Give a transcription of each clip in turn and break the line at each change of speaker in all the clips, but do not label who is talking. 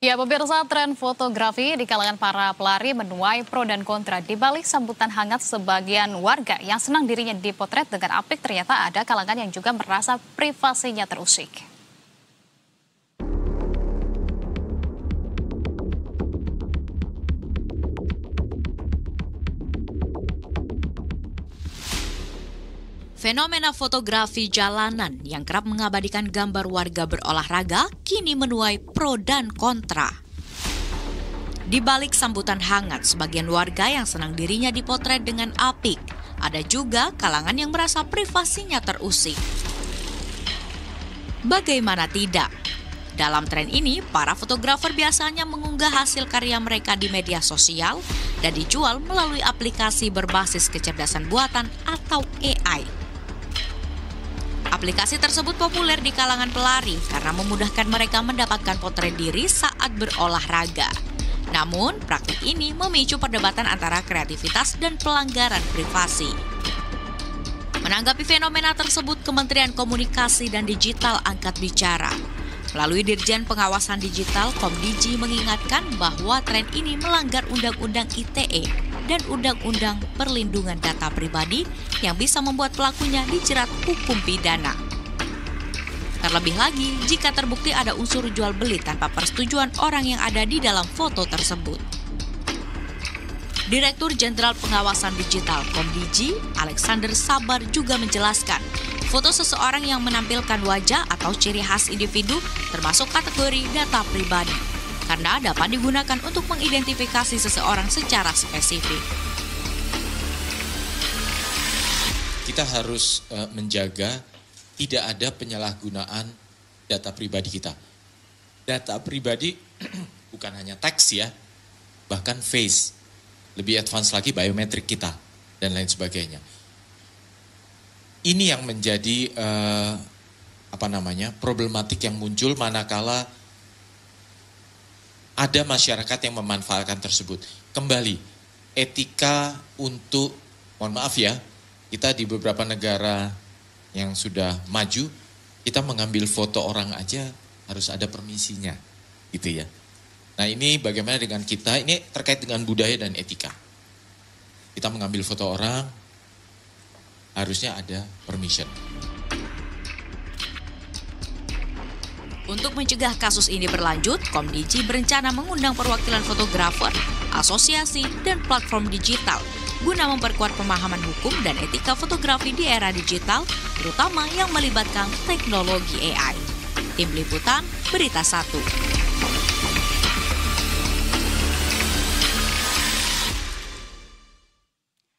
Ya, pemirsa, tren fotografi di kalangan para pelari menuai pro dan kontra. Di balik sambutan hangat sebagian warga yang senang dirinya dipotret dengan apik, ternyata ada kalangan yang juga merasa privasinya terusik.
Fenomena fotografi jalanan yang kerap mengabadikan gambar warga berolahraga kini menuai pro dan kontra. Di balik sambutan hangat sebagian warga yang senang dirinya dipotret dengan apik, ada juga kalangan yang merasa privasinya terusik. Bagaimana tidak? Dalam tren ini, para fotografer biasanya mengunggah hasil karya mereka di media sosial dan dijual melalui aplikasi berbasis kecerdasan buatan atau AI. Aplikasi tersebut populer di kalangan pelari karena memudahkan mereka mendapatkan potret diri saat berolahraga. Namun, praktik ini memicu perdebatan antara kreativitas dan pelanggaran privasi. Menanggapi fenomena tersebut, Kementerian Komunikasi dan Digital angkat bicara. Melalui Dirjen Pengawasan Digital, Komdiji mengingatkan bahwa tren ini melanggar Undang-Undang ITE dan Undang-Undang Perlindungan Data Pribadi yang bisa membuat pelakunya dijerat hukum pidana. Terlebih lagi, jika terbukti ada unsur jual beli tanpa persetujuan orang yang ada di dalam foto tersebut. Direktur Jenderal Pengawasan Digital Komdiji, Alexander Sabar juga menjelaskan, foto seseorang yang menampilkan wajah atau ciri khas individu termasuk kategori data pribadi, karena dapat digunakan untuk mengidentifikasi seseorang secara spesifik.
Kita harus menjaga tidak ada penyalahgunaan data pribadi kita. Data pribadi bukan hanya teks ya, bahkan face, lebih advance lagi biometrik kita, dan lain sebagainya. Ini yang menjadi problematik yang muncul manakala ada masyarakat yang memanfaatkan tersebut. Kembali, etika untuk, mohon maaf ya, kita di beberapa negara yang sudah maju, kita mengambil foto orang aja harus ada permisinya, gitu ya. Nah ini bagaimana dengan kita, ini terkait dengan budaya dan etika. Kita mengambil foto orang, harusnya ada permission.
Untuk mencegah kasus ini berlanjut, Komdiji berencana mengundang perwakilan fotografer, asosiasi, dan platform digital guna memperkuat pemahaman hukum dan etika fotografi di era digital, terutama yang melibatkan teknologi AI. Tim Liputan, Berita 1.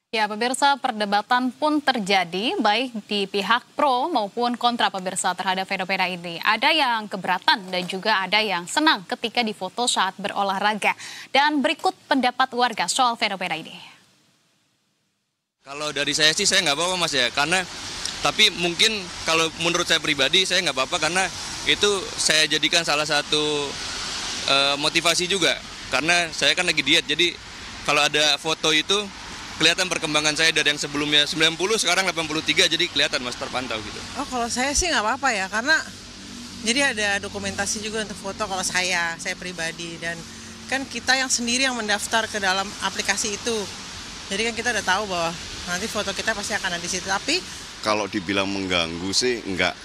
Ya, pemirsa, perdebatan pun terjadi baik di pihak pro maupun kontra pemirsa terhadap fenomena ini. Ada yang keberatan dan juga ada yang senang ketika difoto saat berolahraga. Dan berikut pendapat warga soal fenomena ini.
Kalau dari saya sih saya nggak apa-apa mas ya, tapi mungkin kalau menurut saya pribadi saya nggak apa-apa karena itu saya jadikan salah satu motivasi juga. Karena saya kan lagi diet, jadi kalau ada foto itu kelihatan perkembangan saya dari yang sebelumnya 90 sekarang 83, jadi kelihatan mas, terpantau gitu.
Oh kalau saya sih nggak apa-apa ya, karena jadi ada dokumentasi juga untuk foto kalau saya pribadi, dan kan kita yang sendiri yang mendaftar ke dalam aplikasi itu. Jadi kan kita udah tahu bahwa nanti foto kita pasti akan ada di situ. Tapi
kalau dibilang mengganggu sih enggak.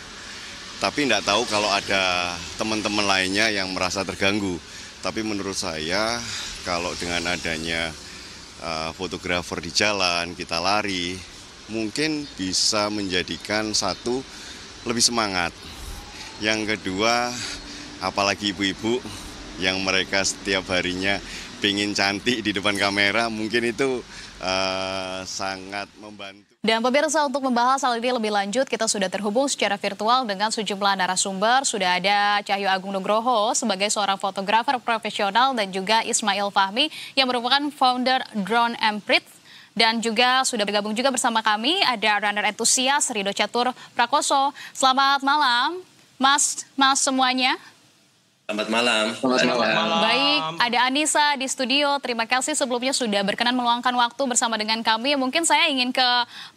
Tapi enggak tahu kalau ada teman-teman lainnya yang merasa terganggu. Tapi menurut saya kalau dengan adanya fotografer di jalan, kita lari, mungkin bisa menjadikan satu lebih semangat. Yang kedua, apalagi ibu-ibu yang mereka setiap harinya pengen cantik di depan kamera, mungkin itu sangat membantu.
Dan pemirsa, untuk membahas hal ini lebih lanjut, kita sudah terhubung secara virtual dengan sejumlah narasumber. Sudah ada Cahyo Agung Nugroho sebagai seorang fotografer profesional dan juga Ismail Fahmi yang merupakan founder Drone Emprit. Dan juga sudah bergabung juga bersama kami ada runner entusias Rido Catur Prakoso. Selamat malam, Mas semuanya.
Selamat malam.
Selamat malam.
Baik, ada Anissa di studio. Terima kasih sebelumnya sudah berkenan meluangkan waktu bersama dengan kami. Mungkin saya ingin ke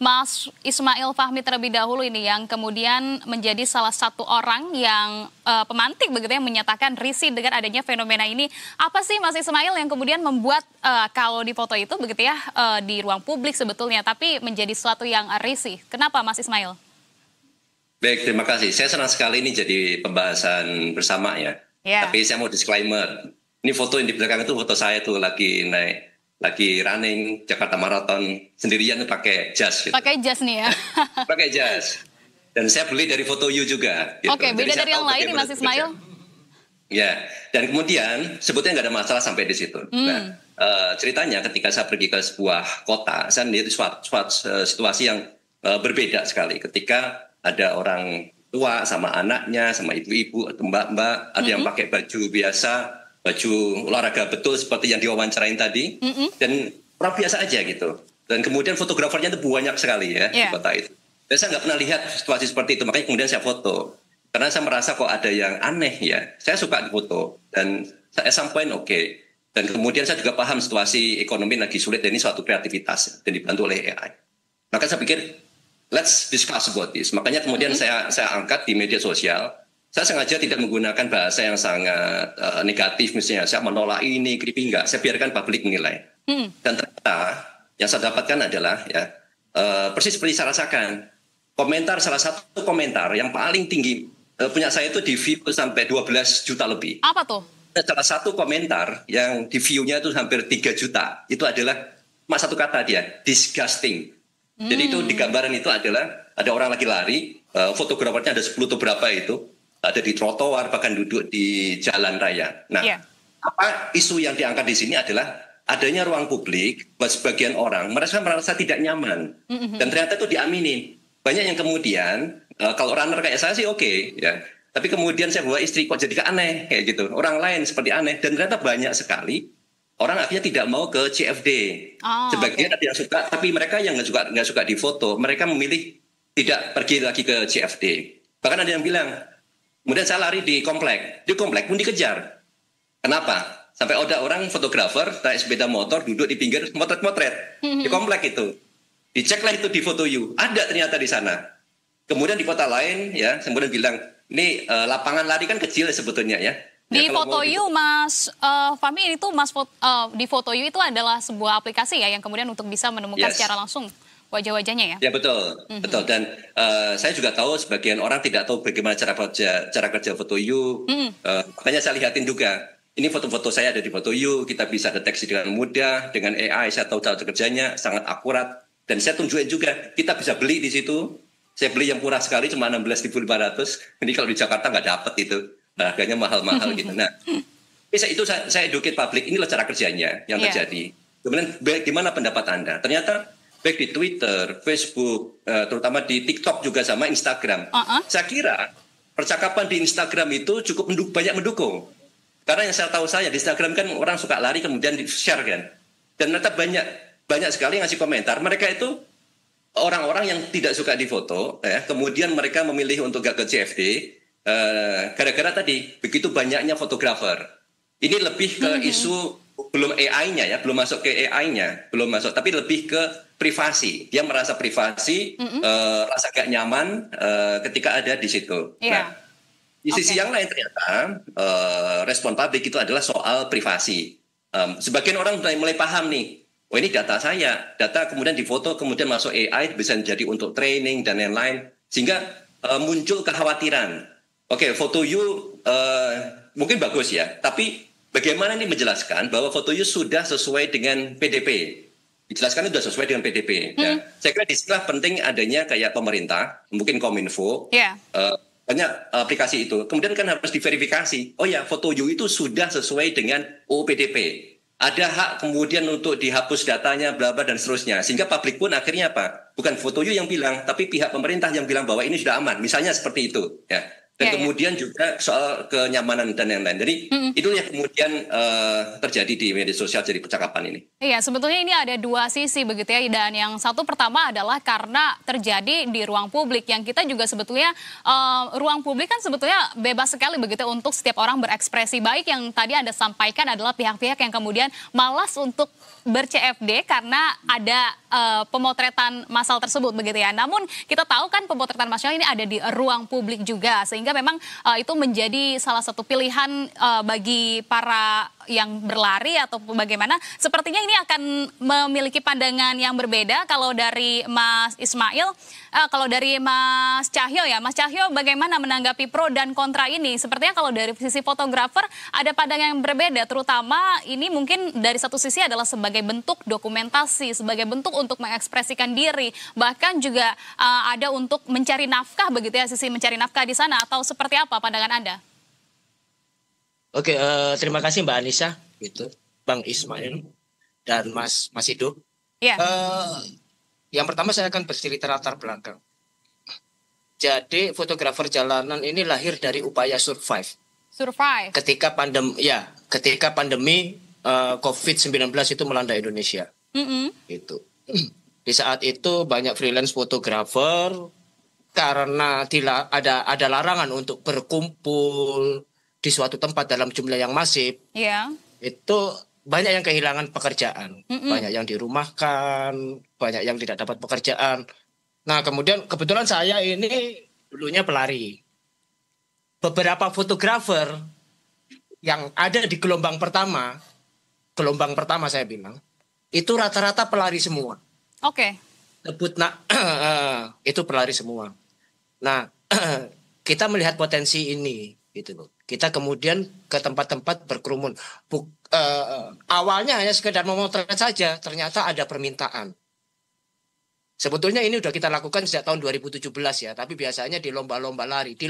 Mas Ismail Fahmi terlebih dahulu ini yang kemudian menjadi salah satu orang yang pemantik begitu yang menyatakan risih dengan adanya fenomena ini. Apa sih Mas Ismail yang kemudian membuat kalau di foto itu begitu ya di ruang publik sebetulnya tapi menjadi sesuatu yang risih? Kenapa Mas Ismail?
Baik, terima kasih. Saya senang sekali ini jadi pembahasan bersama ya.
Yeah.
Tapi saya mau disclaimer. Ini foto yang di belakang itu foto saya tuh lagi running Jakarta Marathon sendirian pakai jas. Gitu.
Pakai jas nih ya.
Pakai jas. Dan saya beli dari Foto You juga. Gitu.
Oke, beda dari yang lain nih Mas Ismail.
Ya, dan kemudian sebetulnya nggak ada masalah sampai di situ. Nah, ceritanya ketika saya pergi ke sebuah kota, saya melihat suatu situasi yang berbeda sekali. Ketika ada orang tua sama anaknya, sama ibu-ibu atau mbak-mbak, ada yang pakai baju biasa, baju olahraga betul seperti yang diwawancarain tadi, dan orang biasa aja gitu. Dan kemudian fotografernya itu banyak sekali ya di kota itu. Dan saya nggak pernah lihat situasi seperti itu, makanya kemudian saya foto. Karena saya merasa kok ada yang aneh ya, saya suka difoto. Dan at some point oke. Dan kemudian saya juga paham situasi ekonomi lagi sulit dan ini suatu kreativitas dan dibantu oleh AI. Maka saya pikir, let's discuss about this. Makanya kemudian saya angkat di media sosial. Saya sengaja tidak menggunakan bahasa yang sangat negatif, misalnya saya menolak ini, creepy, enggak. Saya biarkan publik menilai. Dan ternyata yang saya dapatkan adalah ya persis seperti saya rasakan. Salah satu komentar yang paling tinggi punya saya itu di view sampai 12 juta lebih.
Apa tuh?
Salah satu komentar yang di view-nya itu hampir 3 juta. Itu adalah satu kata dia, disgusting. Jadi itu di gambaran itu adalah ada orang lagi lari, fotografernya ada 10 atau berapa itu, ada di trotoar bahkan duduk di jalan raya. Nah, apa isu yang diangkat di sini adalah adanya ruang publik buat sebagian orang merasa tidak nyaman dan ternyata itu diaminin. Banyak yang kemudian kalau runner kayak saya sih oke, ya, tapi kemudian saya bawa istri kok jadi aneh kayak gitu. Orang lain seperti aneh dan ternyata banyak sekali. Orang akhirnya tidak mau ke CFD. Sebagian ada yang suka, tapi mereka yang nggak suka di foto, mereka memilih tidak pergi lagi ke CFD. Bahkan ada yang bilang, kemudian saya lari di komplek pun dikejar. Kenapa? Sampai ada orang fotografer naik sepeda motor duduk di pinggir motret-motret di komplek itu. Diceklah itu di Foto You, ada ternyata di sana. Kemudian di kota lain ya, kemudian bilang ini lapangan lari kan kecil sebetulnya ya.
Di Foto You, Mas Fahmi, itu di Foto You itu adalah sebuah aplikasi ya yang kemudian untuk bisa menemukan secara langsung wajah-wajahnya ya? Ya
betul, betul. Dan saya juga tahu sebagian orang tidak tahu bagaimana cara kerja Foto You. Makanya saya lihatin juga. Ini foto-foto saya ada di Foto You, kita bisa deteksi dengan mudah, dengan AI saya tahu cara kerjanya sangat akurat. Dan saya tunjukin juga, kita bisa beli di situ. Saya beli yang murah sekali, cuma 16.500. Ini kalau di Jakarta nggak dapat itu. Harganya mahal-mahal gitu. Nah, itu saya educate publik, inilah cara kerjanya yang terjadi. Kemudian bagaimana pendapat Anda? Ternyata baik di Twitter, Facebook, terutama di TikTok juga sama Instagram. Saya kira percakapan di Instagram itu cukup banyak mendukung. Karena yang saya tahu di Instagram kan orang suka lari kemudian di-share kan. Dan ternyata banyak sekali ngasih komentar. Mereka itu orang-orang yang tidak suka difoto, ya, kemudian mereka memilih untuk gak ke CFD. Gara-gara tadi begitu banyaknya fotografer. Ini lebih ke isu belum AI-nya ya, belum masuk ke AI-nya, belum masuk, tapi lebih ke privasi. Dia merasa privasi, rasa gak nyaman ketika ada di situ. Nah, di sisi yang lain ternyata respon publik itu adalah soal privasi. Sebagian orang mulai paham nih, oh ini data saya, data kemudian difoto, kemudian masuk AI bisa jadi untuk training dan lain-lain, sehingga muncul kekhawatiran. Oke, Foto You mungkin bagus ya, tapi bagaimana ini menjelaskan bahwa Foto You sudah sesuai dengan PDP? Dijelaskan sudah sesuai dengan PDP. Ya. Saya kira di sini penting adanya kayak pemerintah, mungkin Kominfo, banyak aplikasi itu. Kemudian kan harus diverifikasi. Oh ya, Foto You itu sudah sesuai dengan UU PDP. Ada hak kemudian untuk dihapus datanya, bla bla dan seterusnya. Sehingga publik pun akhirnya apa? Bukan Foto You yang bilang, tapi pihak pemerintah yang bilang bahwa ini sudah aman. Misalnya seperti itu. Ya. Dan
Ya, ya.
kemudian juga soal kenyamanan dan yang lain. Jadi itu yang kemudian terjadi di media sosial jadi percakapan ini.
Iya, sebetulnya ini ada dua sisi begitu ya, dan yang satu pertama adalah karena terjadi di ruang publik, yang kita juga sebetulnya ruang publik kan sebetulnya bebas sekali begitu untuk setiap orang berekspresi. Baik yang tadi Anda sampaikan adalah pihak-pihak yang kemudian malas untuk ber-CFD karena ada pemotretan massal tersebut begitu ya. Namun kita tahu kan pemotretan massal ini ada di ruang publik juga, sehingga memang itu menjadi salah satu pilihan bagi para yang berlari atau bagaimana. Sepertinya ini akan memiliki pandangan yang berbeda kalau dari Mas Ismail, kalau dari Mas Cahyo ya. Mas Cahyo bagaimana menanggapi pro dan kontra ini? Sepertinya kalau dari sisi fotografer ada pandangan yang berbeda, terutama ini mungkin dari satu sisi adalah sebagai bentuk dokumentasi, sebagai bentuk untuk mengekspresikan diri, bahkan juga ada untuk mencari nafkah begitu ya, sisi mencari nafkah di sana, atau seperti apa pandangan Anda?
Oke, terima kasih Mbak Anissa, gitu, Bang Ismail dan Mas Ido.
Ya.
Yang pertama saya akan bercerita latar belakang. Jadi fotografer jalanan ini lahir dari upaya survive.
Survive.
Ketika pandemi COVID-19 itu melanda Indonesia. Gitu. Di saat itu banyak freelance fotografer karena ada larangan untuk berkumpul di suatu tempat dalam jumlah yang masif, itu banyak yang kehilangan pekerjaan, banyak yang dirumahkan, banyak yang tidak dapat pekerjaan. Nah, kemudian kebetulan saya ini dulunya pelari. Beberapa fotografer yang ada di gelombang pertama saya bilang, itu rata-rata pelari semua.
Oke.
Itu pelari semua. Nah, kita melihat potensi ini, gitu loh. Kita kemudian ke tempat-tempat berkerumun. Awalnya hanya sekedar memotret saja, ternyata ada permintaan. Sebetulnya ini sudah kita lakukan sejak tahun 2017 ya, tapi biasanya di lomba-lomba lari, di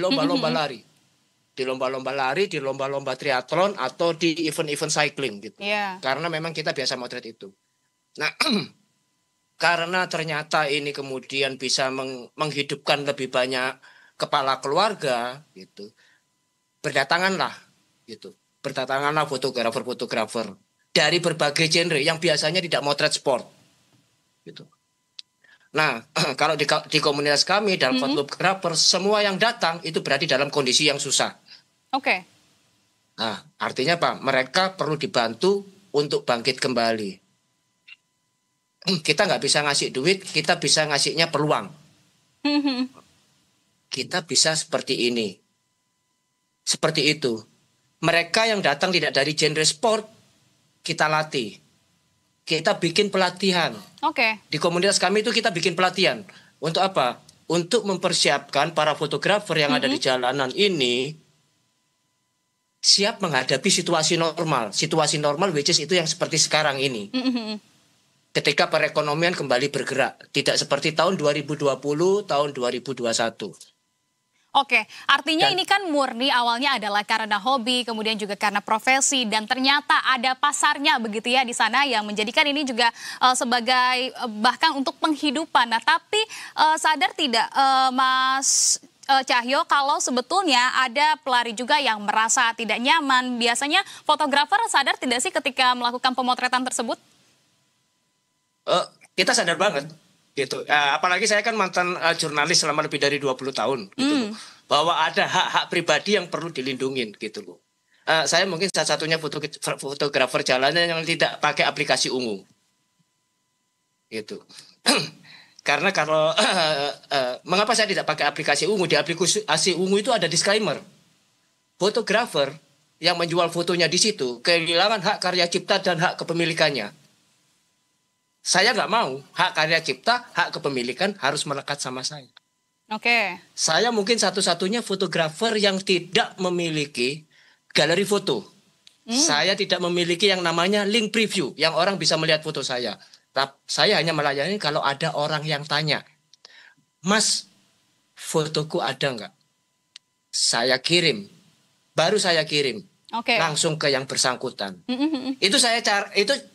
lomba-lomba triathlon atau di event-event cycling gitu. Karena memang kita biasa motret itu. Nah, karena ternyata ini kemudian bisa menghidupkan lebih banyak kepala keluarga gitu. Berdatanganlah fotografer dari berbagai genre yang biasanya tidak motret sport gitu. Nah, kalau di komunitas kami dalam fotografer, semua yang datang itu berarti dalam kondisi yang susah.
Oke.
Nah, artinya apa? Mereka perlu dibantu untuk bangkit kembali. Kita nggak bisa ngasih duit, kita bisa ngasihnya peluang. Kita bisa seperti ini. Seperti itu. Mereka yang datang tidak dari genre sport, kita latih. Kita bikin pelatihan.
Oke.
Di komunitas kami itu kita bikin pelatihan. Untuk apa? Untuk mempersiapkan para fotografer yang ada di jalanan ini siap menghadapi situasi normal. Situasi normal which is itu yang seperti sekarang ini. Ketika perekonomian kembali bergerak. Tidak seperti tahun 2020, tahun 2021.
Oke, artinya ini kan murni awalnya adalah karena hobi, kemudian juga karena profesi, dan ternyata ada pasarnya begitu ya di sana yang menjadikan ini juga sebagai bahkan untuk penghidupan. Nah, tapi sadar tidak Mas Cahyo kalau sebetulnya ada pelari juga yang merasa tidak nyaman. Biasanya fotografer sadar tidak sih ketika melakukan pemotretan tersebut?
Kita sadar banget. Gitu. Apalagi saya kan mantan jurnalis selama lebih dari 20 tahun gitu loh. Bahwa ada hak-hak pribadi yang perlu dilindungin gitu loh. Saya mungkin satu-satunya fotografer jalanan yang tidak pakai aplikasi ungu. Gitu. Karena kalau mengapa saya tidak pakai aplikasi ungu? Di aplikasi ungu itu ada disclaimer. Fotografer yang menjual fotonya di situ kehilangan hak karya cipta dan hak kepemilikannya. Saya nggak mau hak karya cipta, hak kepemilikan harus melekat sama saya.
Oke.
Saya mungkin satu-satunya fotografer yang tidak memiliki galeri foto. Saya tidak memiliki yang namanya link preview, yang orang bisa melihat foto saya. Saya hanya melayani kalau ada orang yang tanya, Mas, fotoku ada nggak? Saya kirim, baru saya kirim. Langsung ke yang bersangkutan. Itu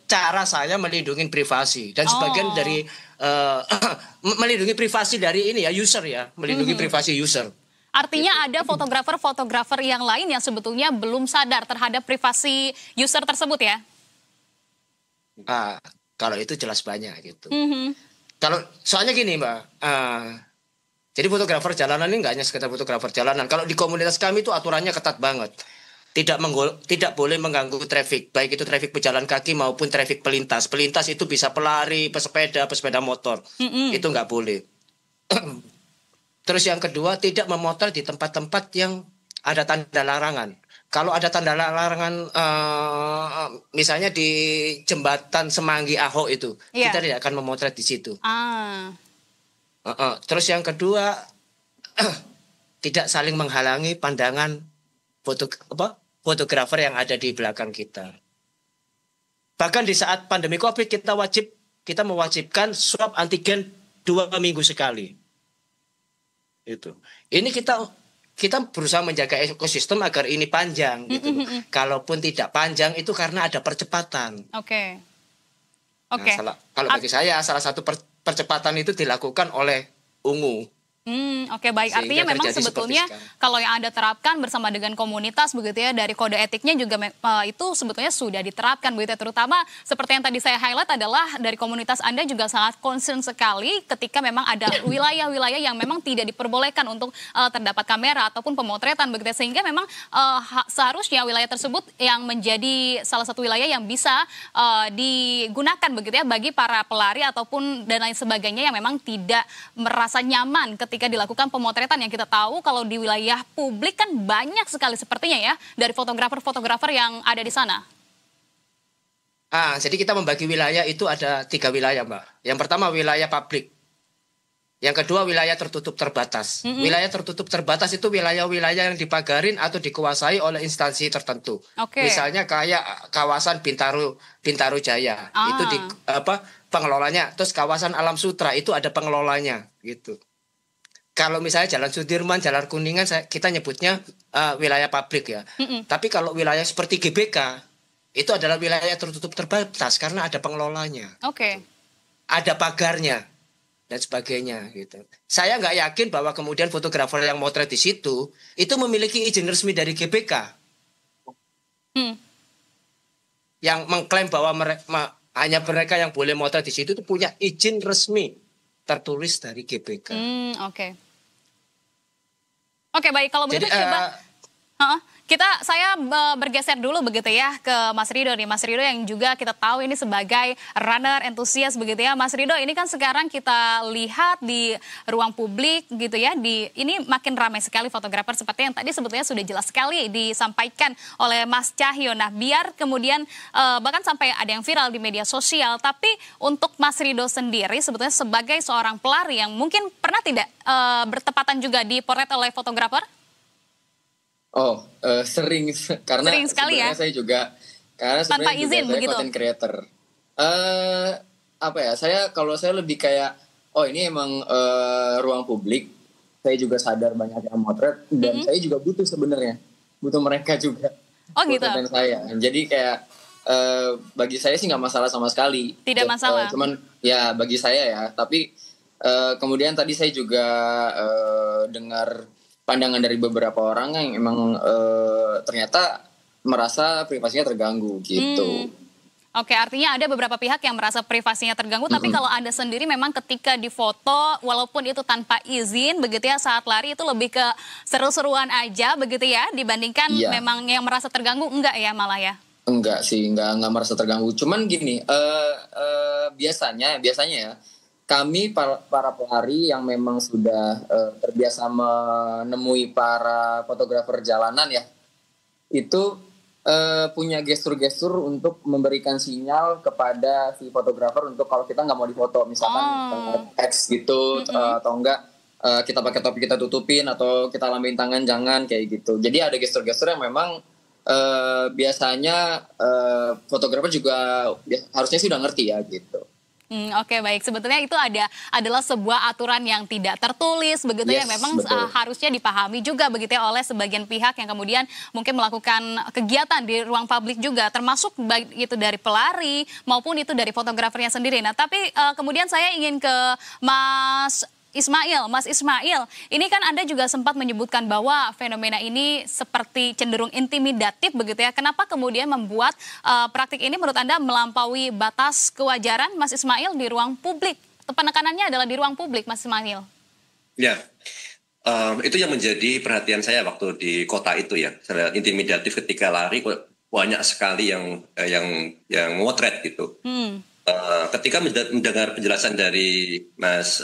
cara saya melindungi privasi dan sebagian dari melindungi privasi dari ini ya user ya, melindungi privasi user.
Artinya ada fotografer-fotografer yang lain yang sebetulnya belum sadar terhadap privasi user tersebut ya?
Kalau itu jelas banyak gitu.
Mhm.
Kalau soalnya gini Mbak, jadi fotografer jalanan ini nggak hanya sekedar fotografer jalanan. Kalau di komunitas kami itu aturannya ketat banget. Tidak boleh mengganggu traffic, baik itu traffic pejalan kaki maupun traffic pelintas. Pelintas itu bisa pelari, pesepeda motor. Itu nggak boleh. Terus yang kedua, tidak memotret di tempat-tempat yang ada tanda larangan. Kalau ada tanda larangan, misalnya di jembatan Semanggi Ahok itu, kita tidak akan memotret di situ. Terus yang kedua, tidak saling menghalangi pandangan fotografer yang ada di belakang kita. Bahkan di saat pandemi COVID kita mewajibkan swab antigen 2 minggu sekali. Itu. Ini kita berusaha menjaga ekosistem agar ini panjang gitu. Kalaupun tidak panjang itu karena ada percepatan.
Oke.
Kalau bagi saya salah satu percepatan itu dilakukan oleh Ungu.
Oke, baik. Artinya memang sebetulnya kalau yang Anda terapkan bersama dengan komunitas begitu ya, dari kode etiknya juga itu sebetulnya sudah diterapkan begitu ya. Terutama seperti yang tadi saya highlight adalah dari komunitas Anda juga sangat concern sekali ketika memang ada wilayah-wilayah yang memang tidak diperbolehkan untuk terdapat kamera ataupun pemotretan begitu ya. Sehingga memang seharusnya wilayah tersebut yang menjadi salah satu wilayah yang bisa digunakan begitu ya bagi para pelari ataupun dan lain sebagainya yang memang tidak merasa nyaman ketika dilakukan pemotretan. Yang kita tahu kalau di wilayah publik kan banyak sekali sepertinya ya dari fotografer-fotografer yang ada di sana.
Jadi kita membagi wilayah itu ada 3 wilayah Mbak. Yang pertama wilayah publik. Yang kedua wilayah tertutup terbatas. Wilayah tertutup terbatas itu wilayah-wilayah yang dipagarin atau dikuasai oleh instansi tertentu. Misalnya kayak kawasan Bintaro Jaya. Itu di pengelolanya. Terus kawasan Alam Sutra itu ada pengelolanya gitu. Kalau misalnya Jalan Sudirman, Jalan Kuningan, kita nyebutnya wilayah publik ya. Tapi kalau wilayah seperti GBK, itu adalah wilayah tertutup terbatas karena ada pengelolanya. Ada pagarnya dan sebagainya gitu. Saya nggak yakin bahwa kemudian fotografer yang motret di situ itu memiliki izin resmi dari GBK. Yang mengklaim bahwa hanya mereka yang boleh motret di situ itu punya izin resmi tertulis dari GBK.
Oke, baik, kalau begitu coba saya bergeser dulu begitu ya ke Mas Ridho nih. Mas Ridho yang juga kita tahu ini sebagai runner entusias begitu ya. Mas Ridho, ini kan sekarang kita lihat di ruang publik gitu ya, ini makin ramai sekali fotografer seperti yang tadi sebetulnya sudah jelas sekali disampaikan oleh Mas Cahyo. Nah, biar kemudian bahkan sampai ada yang viral di media sosial, tapi untuk Mas Ridho sendiri sebetulnya sebagai seorang pelari yang mungkin pernah tidak bertepatan juga dipotret oleh fotografer?
Sering karena
sering sekali ya.
Saya juga karena
tanpa izin
saya
begitu.
Content creator. Kalau saya lebih kayak ini emang ruang publik. Saya juga sadar banyak yang motret dan saya juga butuh mereka juga.
Gitu.
Saya. Jadi kayak bagi saya sih nggak masalah sama sekali.
Tidak masalah.
Cuman ya bagi saya ya. Tapi kemudian tadi saya juga dengar pandangan dari beberapa orang yang emang ternyata merasa privasinya terganggu gitu.
Artinya ada beberapa pihak yang merasa privasinya terganggu, tapi kalau Anda sendiri memang ketika difoto walaupun itu tanpa izin begitu ya saat lari itu lebih ke seru-seruan aja begitu ya dibandingkan memang yang merasa terganggu enggak ya malah ya?
Enggak sih, enggak merasa terganggu. Cuman gini, biasanya ya kami para pelari yang memang sudah terbiasa menemui para fotografer jalanan ya, itu punya gestur-gestur untuk memberikan sinyal kepada si fotografer untuk kalau kita nggak mau difoto, misalkan X gitu, atau enggak kita pakai topi kita tutupin atau kita lambain tangan jangan kayak gitu. Jadi ada gestur-gestur yang memang biasanya fotografer juga harusnya sih udah ngerti ya gitu.
Baik. Sebetulnya itu adalah sebuah aturan yang tidak tertulis begitu ya, memang harusnya dipahami juga begitu ya oleh sebagian pihak yang kemudian mungkin melakukan kegiatan di ruang publik juga, termasuk baik itu dari pelari maupun itu dari fotografernya sendiri. Nah, tapi kemudian saya ingin ke Mas Mas Ismail, ini kan Anda juga sempat menyebutkan bahwa fenomena ini seperti cenderung intimidatif begitu ya. Kenapa kemudian membuat praktik ini menurut Anda melampaui batas kewajaran, Mas Ismail, di ruang publik? Penekanannya adalah di ruang publik, Mas Ismail.
Ya, itu yang menjadi perhatian saya waktu di kota itu ya. Intimidatif ketika lari, banyak sekali yang memotret gitu. Ketika mendengar penjelasan dari Mas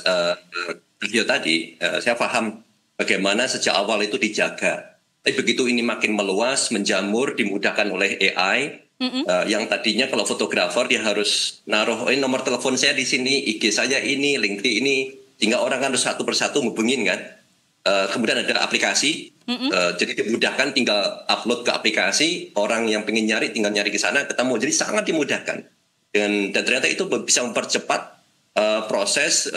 Rio tadi, saya paham bagaimana sejak awal itu dijaga. Tapi begitu ini makin meluas, menjamur, dimudahkan oleh AI, yang tadinya kalau fotografer dia harus naruh nomor telepon saya di sini, IG saya ini, LinkedIn ini, sehingga orang kan harus satu persatu ngubungin kan. Kemudian ada aplikasi, jadi dimudahkan, tinggal upload ke aplikasi, orang yang pengen nyari tinggal nyari ke sana, ketemu, jadi sangat dimudahkan. Dan ternyata itu bisa mempercepat proses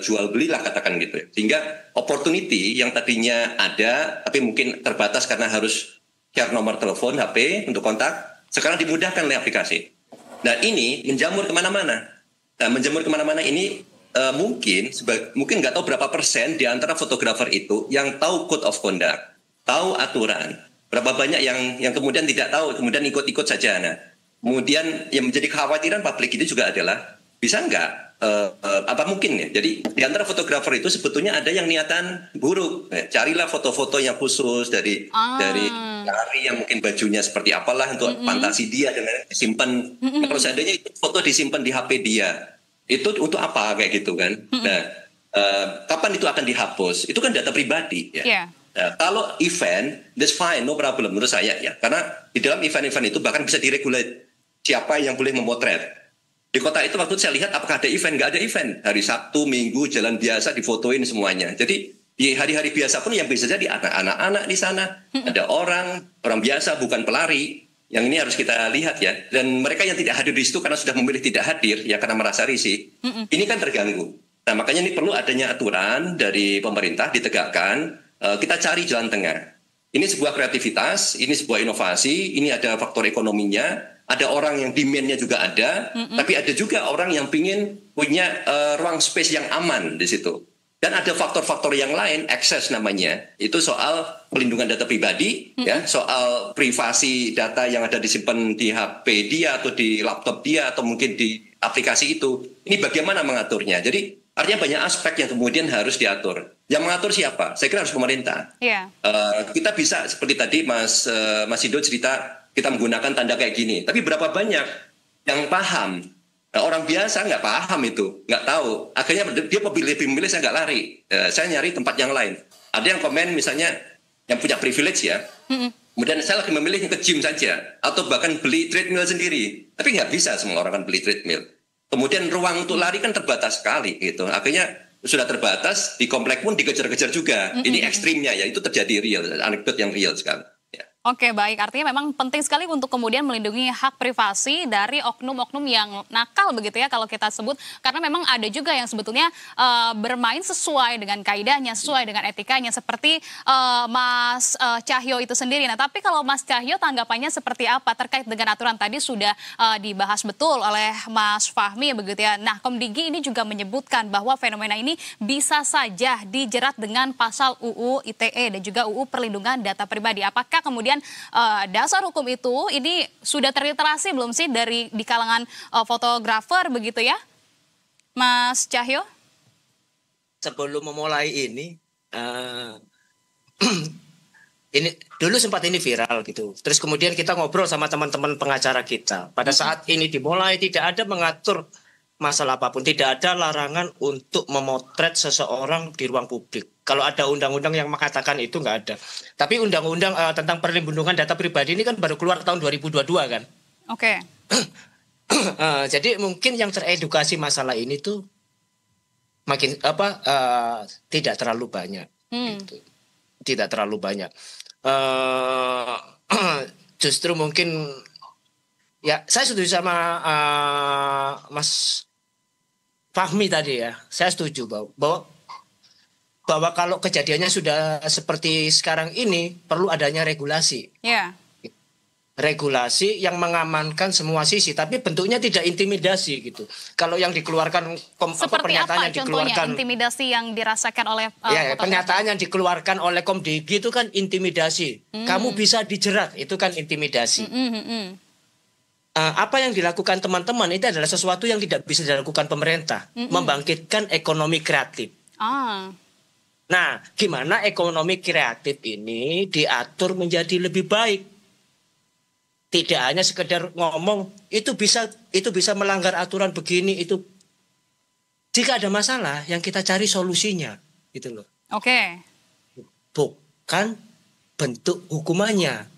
jual beli lah katakan gitu ya. Sehingga opportunity yang tadinya ada tapi mungkin terbatas karena harus share nomor telepon HP untuk kontak, sekarang dimudahkan oleh aplikasi. Nah ini menjamur kemana-mana. Nah menjamur kemana-mana ini mungkin nggak tahu berapa persen di antara fotografer itu yang tahu code of conduct, tahu aturan. Berapa banyak yang kemudian tidak tahu, kemudian ikut-ikut saja. Nah kemudian yang menjadi kekhawatiran publik itu juga adalah bisa nggak apa mungkin ya. Jadi di antara fotografer itu sebetulnya ada yang niatan buruk. Carilah foto-foto yang khusus dari lari yang mungkin bajunya seperti apalah untuk fantasi dia dan disimpan. Nah, kalau seandainya itu foto disimpan di HP dia, itu untuk apa kayak gitu kan? Nah, kapan itu akan dihapus? Itu kan data pribadi ya.
Yeah.
Nah, kalau event, that's fine, no problem menurut saya ya. Karena di dalam event-event itu bahkan bisa diregulate siapa yang boleh memotret. Di kota itu waktu itu saya lihat apakah ada event, nggak ada event. Hari Sabtu, Minggu, jalan biasa difotoin semuanya. Jadi di hari-hari biasa pun yang bisa jadi anak-anak di sana. Ada orang biasa bukan pelari. Yang ini harus kita lihat ya. Dan mereka yang tidak hadir di situ karena sudah memilih tidak hadir ya karena merasa risih. Ini kan terganggu. Nah makanya ini perlu adanya aturan dari pemerintah ditegakkan. Kita cari jalan tengah. Ini sebuah kreativitas, ini sebuah inovasi, ini ada faktor ekonominya. Ada orang yang demand-nya juga ada, tapi ada juga orang yang pingin punya ruang space yang aman di situ. Dan ada faktor-faktor yang lain, akses namanya, itu soal pelindungan data pribadi, ya, soal privasi data yang ada disimpan di HP dia atau di laptop dia atau mungkin di aplikasi itu. Ini bagaimana mengaturnya? Jadi artinya banyak aspek yang kemudian harus diatur. Yang mengatur siapa? Saya kira harus pemerintah. Yeah. Kita bisa seperti tadi Mas Ido cerita. Kita menggunakan tanda kayak gini. Tapi berapa banyak yang paham? Nah, orang biasa nggak paham itu, nggak tahu. Akhirnya dia lebih memilih saya nggak lari. Saya nyari tempat yang lain. Ada yang komen misalnya yang punya privilege ya. Kemudian saya lagi memilih ke gym saja. Atau bahkan beli treadmill sendiri. Tapi nggak bisa semua orang kan beli treadmill. Kemudian ruang untuk lari kan terbatas sekali gitu. Akhirnya sudah terbatas, di komplek pun dikejar-kejar juga. Ini ekstrimnya ya, itu terjadi real, anekdot yang real sekali.
Oke, baik. Artinya memang penting sekali untuk kemudian melindungi hak privasi dari oknum-oknum yang nakal begitu ya kalau kita sebut. Karena memang ada juga yang sebetulnya bermain sesuai dengan kaidahnya, sesuai dengan etikanya. Seperti Mas Cahyo itu sendiri. Nah, tapi kalau Mas Cahyo tanggapannya seperti apa terkait dengan aturan tadi sudah dibahas betul oleh Mas Fahmi begitu ya. Nah, Komdigi ini juga menyebutkan bahwa fenomena ini bisa saja dijerat dengan pasal UU ITE dan juga UU Perlindungan Data Pribadi. Apakah kemudian dasar hukum itu ini sudah terliterasi belum sih di kalangan fotografer begitu ya, Mas Cahyo?
Sebelum memulai ini dulu sempat ini viral gitu. Terus kemudian kita ngobrol sama teman-teman pengacara kita. Pada saat ini dimulai tidak ada mengatur masalah apapun, tidak ada larangan untuk memotret seseorang di ruang publik. Kalau ada undang-undang yang mengatakan itu nggak ada. Tapi undang-undang tentang perlindungan data pribadi ini kan baru keluar tahun 2022 kan. Oke. Jadi mungkin yang teredukasi masalah ini tuh makin tidak terlalu banyak. Gitu. Tidak terlalu banyak. Justru mungkin ya saya setuju sama Mas Fahmi tadi ya. Saya setuju bahwa kalau kejadiannya sudah seperti sekarang ini perlu adanya regulasi. Yeah. regulasi yang mengamankan semua sisi, tapi bentuknya tidak intimidasi gitu. Kalau yang dikeluarkan pernyataan yang dikeluarkan,
intimidasi yang dirasakan oleh
pernyataan yang dikeluarkan oleh Komdigi itu kan intimidasi. Kamu bisa dijerat, itu kan intimidasi. Apa yang dilakukan teman-teman itu adalah sesuatu yang tidak bisa dilakukan pemerintah, membangkitkan ekonomi kreatif. Nah, gimana ekonomi kreatif ini diatur menjadi lebih baik? Tidak hanya sekedar ngomong itu bisa melanggar aturan begini itu. Jika ada masalah yang kita cari solusinya, gitu loh.
Oke.
Bukan bentuk hukumannya.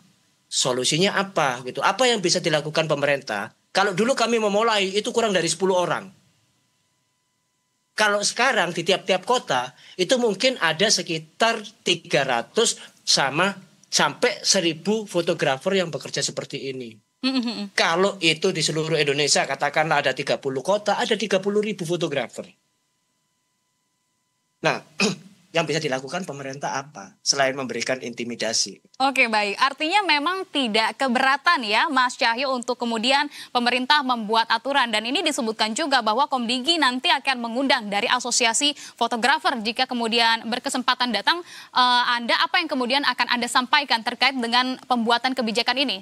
Solusinya apa gitu? Apa yang bisa dilakukan pemerintah? Kalau dulu kami memulai itu kurang dari 10 orang. Kalau sekarang di tiap-tiap kota itu mungkin ada sekitar 300 sampai 1.000 fotografer yang bekerja seperti ini. Kalau itu di seluruh Indonesia, katakanlah ada 30 kota, ada 30.000 fotografer. Nah, yang bisa dilakukan pemerintah apa? Selain memberikan intimidasi.
Oke, baik. Artinya memang tidak keberatan ya Mas Cahyo untuk kemudian pemerintah membuat aturan. Dan ini disebutkan juga bahwa Komdigi nanti akan mengundang dari asosiasi fotografer. Jika kemudian berkesempatan datang, Anda apa yang kemudian akan Anda sampaikan terkait dengan pembuatan kebijakan ini?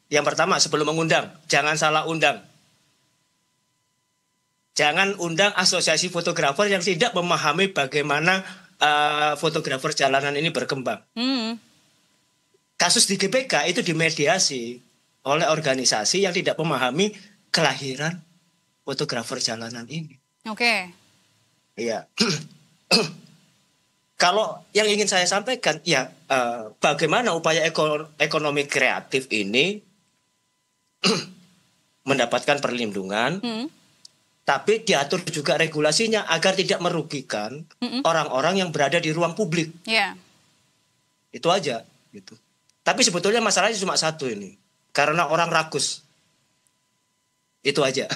Yang pertama, sebelum mengundang, jangan salah undang. Jangan undang asosiasi fotografer yang tidak memahami bagaimana fotografer jalanan ini berkembang. Kasus di GPK itu dimediasi oleh organisasi yang tidak memahami kelahiran fotografer jalanan ini.
Oke.
Iya. Kalau yang ingin saya sampaikan, ya bagaimana upaya ekonomi kreatif ini mendapatkan perlindungan, tapi diatur juga regulasinya agar tidak merugikan orang-orang yang berada di ruang publik. Itu aja. Gitu. Tapi sebetulnya masalahnya cuma satu ini, karena orang rakus. Itu aja.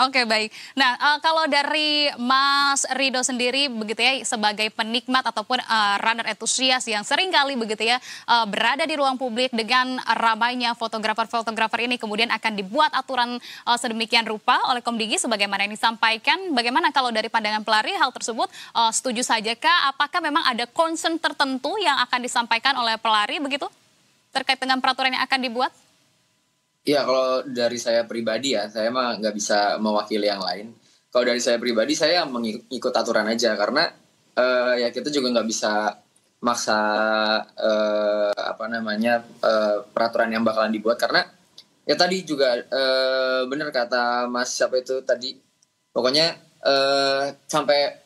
Oke, baik. Nah, kalau dari Mas Rido sendiri begitu ya, sebagai penikmat ataupun runner entusias yang sering kali begitu ya berada di ruang publik dengan ramainya fotografer-fotografer ini, kemudian akan dibuat aturan sedemikian rupa oleh Komdigi sebagaimana yang disampaikan. Bagaimana kalau dari pandangan pelari hal tersebut setuju saja kah? Apakah memang ada concern tertentu yang akan disampaikan oleh pelari begitu terkait dengan peraturan yang akan dibuat?
Ya, kalau dari saya pribadi ya, saya mah nggak bisa mewakili yang lain. Kalau dari saya pribadi, saya mengikut aturan aja. Karena ya kita juga nggak bisa maksa peraturan yang bakalan dibuat. Karena ya tadi juga benar kata Mas siapa itu tadi. Pokoknya sampai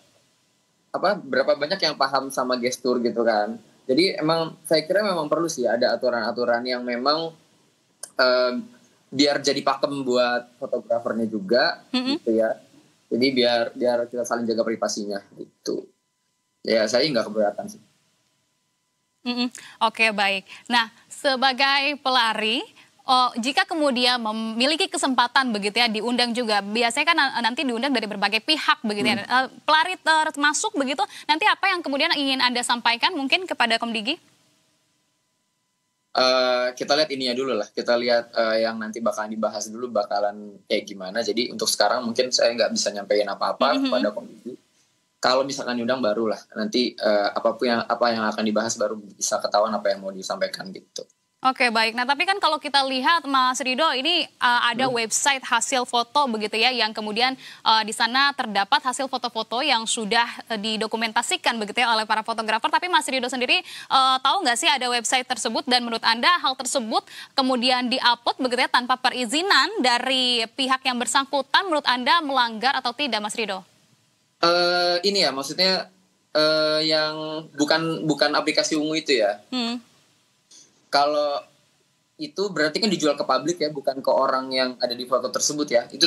berapa banyak yang paham sama gestur gitu kan. Jadi emang saya kira memang perlu sih ada aturan-aturan yang memang biar jadi pakem buat fotografernya juga gitu ya. Jadi biar kita saling jaga privasinya gitu. Ya saya nggak keberatan sih.
Oke, baik. Nah, sebagai pelari, jika kemudian memiliki kesempatan begitu ya diundang juga, biasanya kan nanti diundang dari berbagai pihak begitu ya. Pelari termasuk begitu, nanti apa yang kemudian ingin Anda sampaikan mungkin kepada Komdigi?
Kita lihat ininya dulu lah. Kita lihat yang nanti bakalan dibahas dulu bakalan kayak gimana. Jadi untuk sekarang mungkin saya nggak bisa nyampein apa-apa kepada Komdigi. Kalau misalkan diundang barulah nanti apa yang akan dibahas baru bisa ketahuan apa yang mau disampaikan gitu.
Oke, baik. Nah, tapi kan kalau kita lihat Mas Rido ini ada website hasil foto begitu ya yang kemudian di sana terdapat hasil foto-foto yang sudah didokumentasikan begitu ya oleh para fotografer. Tapi Mas Rido sendiri tahu nggak sih ada website tersebut dan menurut Anda hal tersebut kemudian di-upload begitu ya tanpa perizinan dari pihak yang bersangkutan, menurut Anda melanggar atau tidak, Mas Rido?
Ini ya maksudnya yang bukan aplikasi ungu itu ya. Kalau itu berarti kan dijual ke publik ya, bukan ke orang yang ada di foto tersebut ya. Itu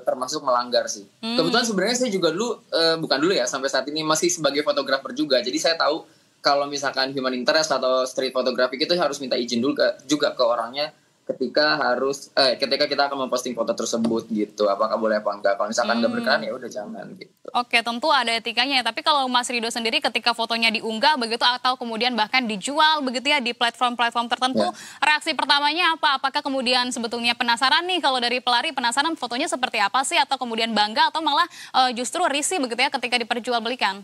termasuk melanggar sih. Kebetulan sebenarnya saya juga dulu, bukan dulu ya, sampai saat ini masih sebagai fotografer juga. Jadi saya tahu kalau misalkan human interest atau street photography itu harus minta izin dulu juga ke orangnya, ketika kita akan memposting foto tersebut gitu, apakah boleh apa enggak. Kalau misalkan nggak berkenan ya udah jangan gitu.
Oke, tentu ada etikanya. Tapi kalau Mas Rido sendiri ketika fotonya diunggah begitu atau kemudian bahkan dijual begitu ya di platform-platform tertentu, reaksi pertamanya apa? Apakah kemudian sebetulnya penasaran nih, kalau dari pelari penasaran fotonya seperti apa sih, atau kemudian bangga, atau malah justru risih begitu ya ketika diperjualbelikan?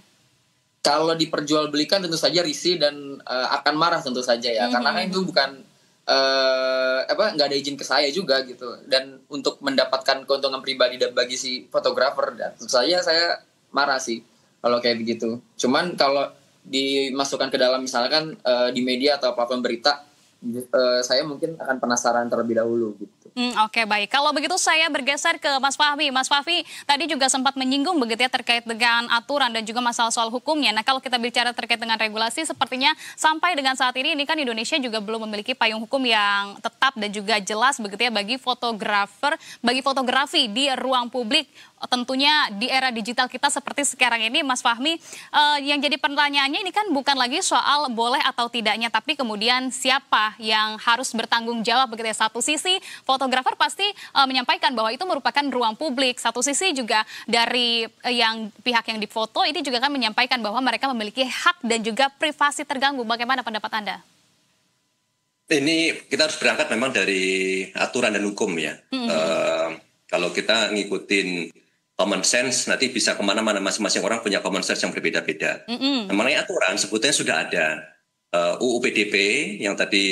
Kalau diperjualbelikan tentu saja risih dan akan marah tentu saja ya, karena kan itu bukan nggak ada izin ke saya juga gitu, dan untuk mendapatkan keuntungan pribadi dan bagi si fotografer, dan tentu saja saya marah sih kalau kayak begitu. Cuman kalau dimasukkan ke dalam misalkan di media atau platform berita, saya mungkin akan penasaran terlebih dahulu gitu.
Oke, baik. Kalau begitu saya bergeser ke Mas Fahmi. Mas Fahmi tadi juga sempat menyinggung begitu ya terkait dengan aturan dan juga masalah soal hukumnya. Nah, kalau kita bicara terkait dengan regulasi, sepertinya sampai dengan saat ini kan Indonesia juga belum memiliki payung hukum yang tetap dan juga jelas begitu ya bagi fotografer, bagi fotografi di ruang publik. Tentunya di era digital kita seperti sekarang ini, Mas Fahmi, yang jadi pertanyaannya ini kan bukan lagi soal boleh atau tidaknya, tapi kemudian siapa yang harus bertanggung jawab begitu ya. Satu sisi fotografer pasti menyampaikan bahwa itu merupakan ruang publik. Satu sisi juga dari pihak yang difoto ini juga kan menyampaikan bahwa mereka memiliki hak dan juga privasi terganggu. Bagaimana pendapat Anda?
Ini kita harus berangkat memang dari aturan dan hukum ya. Kalau kita ngikutin common sense, nanti bisa kemana-mana, masing-masing orang punya common sense yang berbeda-beda. Mengenai aturan, sebetulnya sudah ada UU PDP yang tadi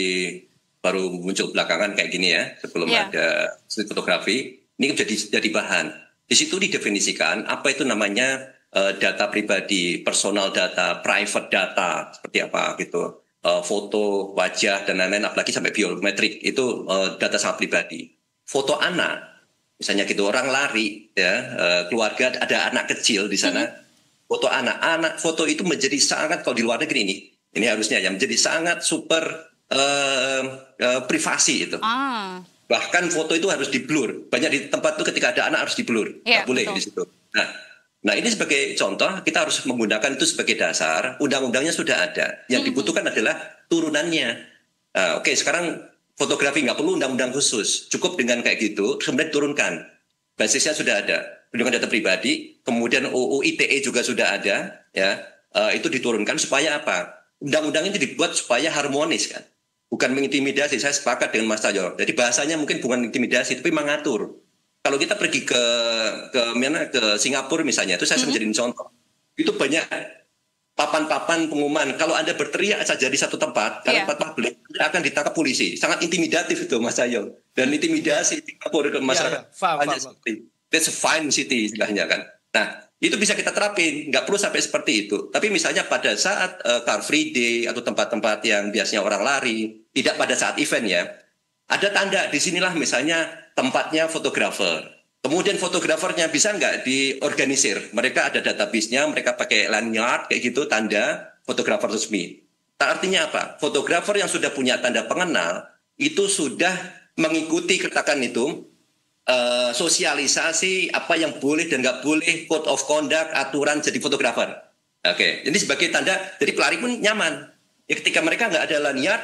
baru muncul belakangan kayak gini ya, sebelum ada street fotografi, ini jadi bahan. Di situ didefinisikan apa itu namanya data pribadi, personal data, private data, seperti apa gitu. Foto, wajah, dan lain-lain, apalagi sampai biometrik, itu data sangat pribadi. Foto anak, misalnya gitu, orang lari, ya, keluarga ada anak kecil di sana, foto anak foto itu menjadi sangat, kalau di luar negeri ini harusnya ya, menjadi sangat super privasi itu. Bahkan foto itu harus di-blur. Banyak di tempat itu ketika ada anak harus di-blur, nggak boleh di situ. Nah, ini sebagai contoh, kita harus menggunakan itu sebagai dasar. Undang-undangnya sudah ada. Yang dibutuhkan adalah turunannya. Oke, sekarang fotografi nggak perlu undang-undang khusus. Cukup dengan kayak gitu, kemudian turunkan. Basisnya sudah ada. Perlindungan data pribadi, kemudian UU ITE juga sudah ada. Ya, itu diturunkan supaya apa? Undang-undang ini dibuat supaya harmonis kan. Bukan mengintimidasi. Saya sepakat dengan Mas Tajo. Jadi bahasanya mungkin bukan intimidasi, tapi mengatur. Kalau kita pergi ke Singapura misalnya, itu saya menjadi contoh. Itu banyak papan-papan pengumuman. Kalau Anda berteriak saja di satu tempat, karena tempat publik, akan ditangkap polisi. Sangat intimidatif itu, Mas Ayo. Dan intimidasi Singapura ke masyarakat. That's a fine city istilahnya kan. Nah, itu bisa kita terapin. Nggak perlu sampai seperti itu. Tapi misalnya pada saat Car Free Day atau tempat-tempat yang biasanya orang lari, tidak pada saat event ya, ada tanda di sinilah misalnya tempatnya fotografer. Kemudian fotografernya bisa nggak diorganisir? Mereka ada database-nya, mereka pakai lanyard kayak gitu, tanda fotografer resmi. Artinya apa? Fotografer yang sudah punya tanda pengenal itu sudah mengikuti katakan itu sosialisasi apa yang boleh dan nggak boleh, code of conduct, aturan jadi fotografer. Oke, jadi sebagai tanda, jadi pelari pun nyaman. Ya, ketika mereka nggak ada lanyard,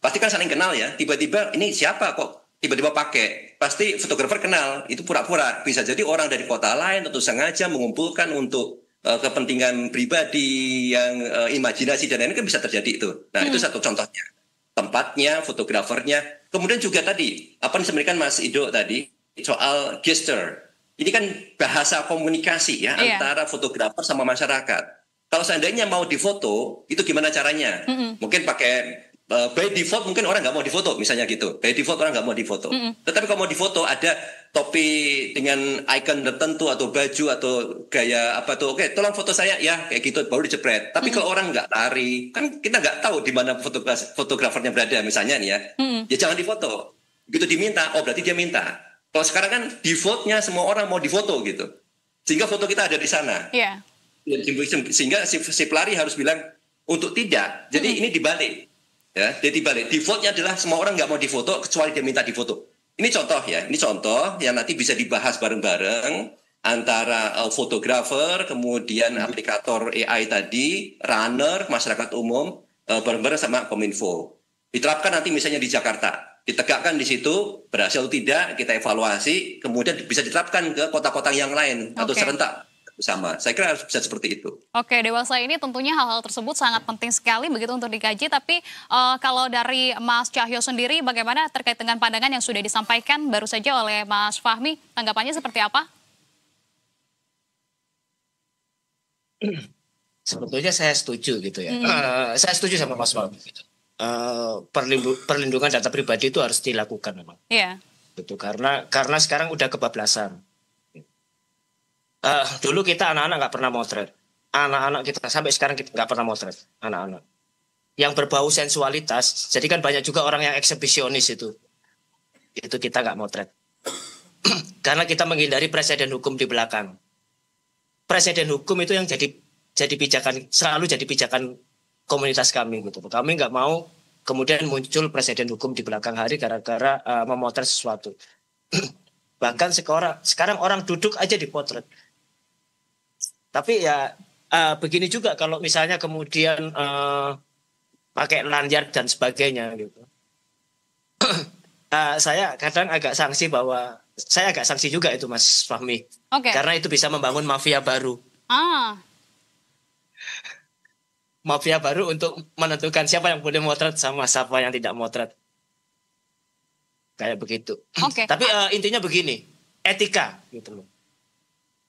pasti kan saling kenal ya. Tiba-tiba ini siapa kok tiba-tiba pakai? Pasti fotografer kenal. Itu pura-pura. Bisa jadi orang dari kota lain atau sengaja mengumpulkan untuk kepentingan pribadi yang imajinasi dan lain-lain kan bisa terjadi itu. Nah itu satu contohnya. Tempatnya, fotografernya. Kemudian juga tadi apa yang disampaikan Mas Ido tadi soal gesture. Ini kan bahasa komunikasi ya antara fotografer sama masyarakat. Kalau seandainya mau difoto, itu gimana caranya? Mungkin pakai by default mungkin orang nggak mau difoto misalnya gitu. By default orang nggak mau difoto. Tetapi kalau mau difoto ada topi dengan icon tertentu atau baju atau gaya apa tuh. Oke, tolong foto saya ya kayak gitu baru dijepret. Tapi kalau orang nggak lari, kan kita nggak tahu di mana fotografernya berada misalnya nih ya. Ya jangan difoto. Begitu diminta, oh berarti dia minta. Kalau sekarang kan defaultnya semua orang mau difoto gitu. Sehingga foto kita ada di sana. Iya. Sehingga si pelari harus bilang untuk tidak. Jadi ini dibalik. Ya, jadi balik. Defaultnya adalah semua orang nggak mau difoto kecuali dia minta difoto. Ini contoh ya, ini contoh yang nanti bisa dibahas bareng-bareng antara fotografer, kemudian aplikator AI tadi, runner, masyarakat umum, bareng-bareng sama Kominfo. Diterapkan nanti misalnya di Jakarta. ditegakkan di situ, berhasil atau tidak, kita evaluasi, kemudian bisa diterapkan ke kota-kota yang lain atau serentak bersama. Saya kira harus bisa seperti itu.
Oke, Dewasa, ini tentunya hal-hal tersebut sangat penting sekali begitu untuk dikaji, tapi kalau dari Mas Cahyo sendiri bagaimana terkait dengan pandangan yang sudah disampaikan baru saja oleh Mas Fahmi, tanggapannya seperti apa?
Sebetulnya saya setuju gitu ya. Saya setuju sama Mas Fahmi. Perlindungan data pribadi itu harus dilakukan memang.
Iya.
Gitu, karena sekarang udah kebablasan. Dulu kita anak-anak nggak pernah motret. Anak-anak kita sampai sekarang kita nggak pernah motret. Anak-anak yang berbau sensualitas. Jadi kan banyak juga orang yang eksibisionis itu kita nggak motret. Karena kita menghindari presiden hukum di belakang. Presiden hukum itu yang jadi pijakan, selalu jadi pijakan komunitas kami gitu. Kami nggak mau kemudian muncul presiden hukum di belakang hari gara-gara memotret sesuatu. Bahkan sekarang orang duduk aja dipotret. Tapi ya begini juga kalau misalnya kemudian pakai lanyard dan sebagainya gitu. Saya kadang agak sanksi juga itu Mas Fahmi. Karena itu bisa membangun mafia baru. Mafia baru untuk menentukan siapa yang boleh motret sama siapa yang tidak motret. Kayak begitu. Tapi intinya begini, etika gitu loh.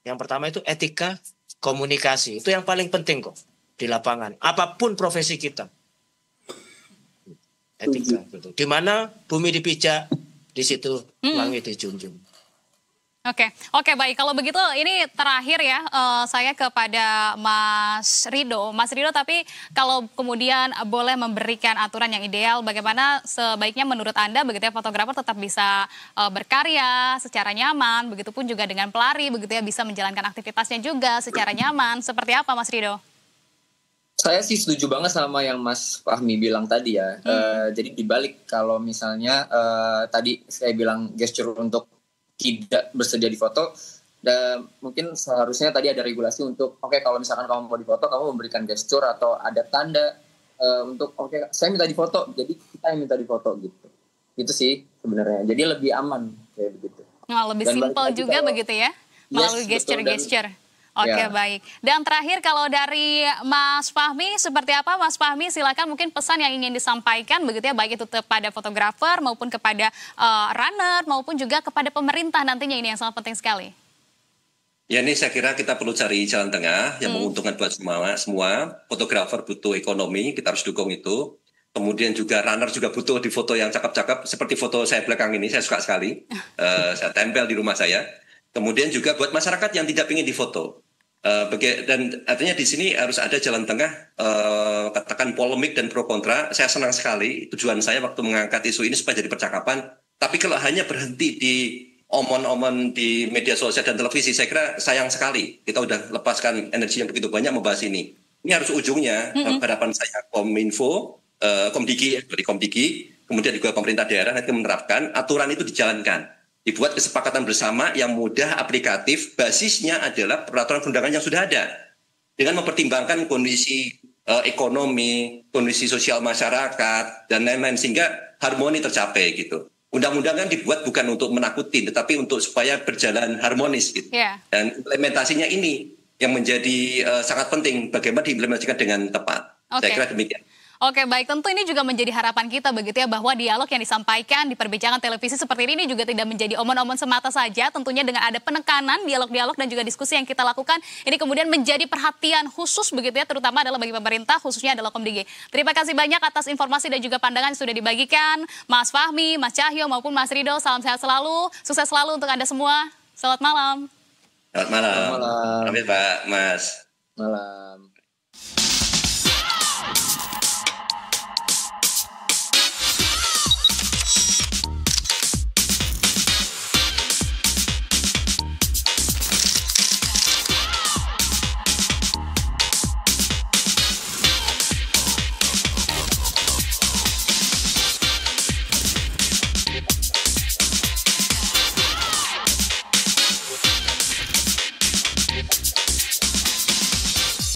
Yang pertama itu etika komunikasi. Itu yang paling penting kok di lapangan. Apapun profesi kita. Etika gitu. Di mana bumi dipijak, di situ langit dijunjung.
Oke, baik. Kalau begitu ini terakhir ya, saya kepada Mas Rido. Mas Rido, tapi kalau kemudian boleh memberikan aturan yang ideal, bagaimana sebaiknya menurut Anda begitu ya fotografer tetap bisa berkarya secara nyaman, begitupun juga dengan pelari begitu ya bisa menjalankan aktivitasnya juga secara nyaman. Seperti apa Mas Rido?
Saya sih setuju banget sama yang Mas Fahmi bilang tadi ya. Jadi dibalik kalau misalnya tadi saya bilang gesture untuk tidak bersedia difoto, dan mungkin seharusnya tadi ada regulasi untuk kalau misalkan kamu mau difoto, kamu memberikan gestur atau ada tanda untuk saya minta difoto, jadi kita yang minta difoto gitu. Itu sih sebenarnya. Jadi lebih aman kayak begitu.
Lebih simpel juga begitu ya, melalui gesture-gesture. Baik. Dan terakhir kalau dari Mas Fahmi, seperti apa Mas Fahmi? Silakan mungkin pesan yang ingin disampaikan begitu ya, baik itu kepada fotografer maupun kepada runner maupun juga kepada pemerintah nantinya, ini yang sangat penting sekali.
Ya, ini saya kira kita perlu cari jalan tengah yang menguntungkan buat semua. Fotografer butuh ekonomi, kita harus dukung itu. Kemudian juga runner juga butuh di foto yang cakep-cakep, seperti foto saya belakang ini, saya suka sekali. Saya tempel di rumah saya. Kemudian juga buat masyarakat yang tidak ingin difoto. Dan artinya di sini harus ada jalan tengah, katakan polemik dan pro kontra. Saya senang sekali, tujuan saya waktu mengangkat isu ini supaya jadi percakapan. Tapi kalau hanya berhenti di omon-omon di media sosial dan televisi, saya kira sayang sekali. Kita udah lepaskan energi yang begitu banyak membahas ini. Ini harus ujungnya, harapan saya Kominfo, Komdigi, kemudian juga pemerintah daerah nanti menerapkan aturan itu dijalankan. Dibuat kesepakatan bersama yang mudah, aplikatif, basisnya adalah peraturan perundangan yang sudah ada. Dengan mempertimbangkan kondisi ekonomi, kondisi sosial masyarakat, dan lain-lain, sehingga harmoni tercapai gitu. Undang-undang kan dibuat bukan untuk menakuti, tetapi untuk supaya berjalan harmonis gitu. Dan implementasinya ini yang menjadi sangat penting, bagaimana diimplementasikan dengan tepat. Saya kira demikian.
Baik, tentu ini juga menjadi harapan kita begitu ya, bahwa dialog yang disampaikan di perbincangan televisi seperti ini juga tidak menjadi omon-omon semata saja, tentunya dengan ada penekanan, dialog-dialog dan juga diskusi yang kita lakukan, ini kemudian menjadi perhatian khusus begitu ya, terutama adalah bagi pemerintah, khususnya adalah Komdigi. Terima kasih banyak atas informasi dan juga pandangan yang sudah dibagikan, Mas Fahmi, Mas Cahyo maupun Mas Rido. Salam sehat selalu, sukses selalu untuk Anda semua. Selamat malam.
Selamat malam.
Selamat malam.
Sampai Pak Mas.
Malam.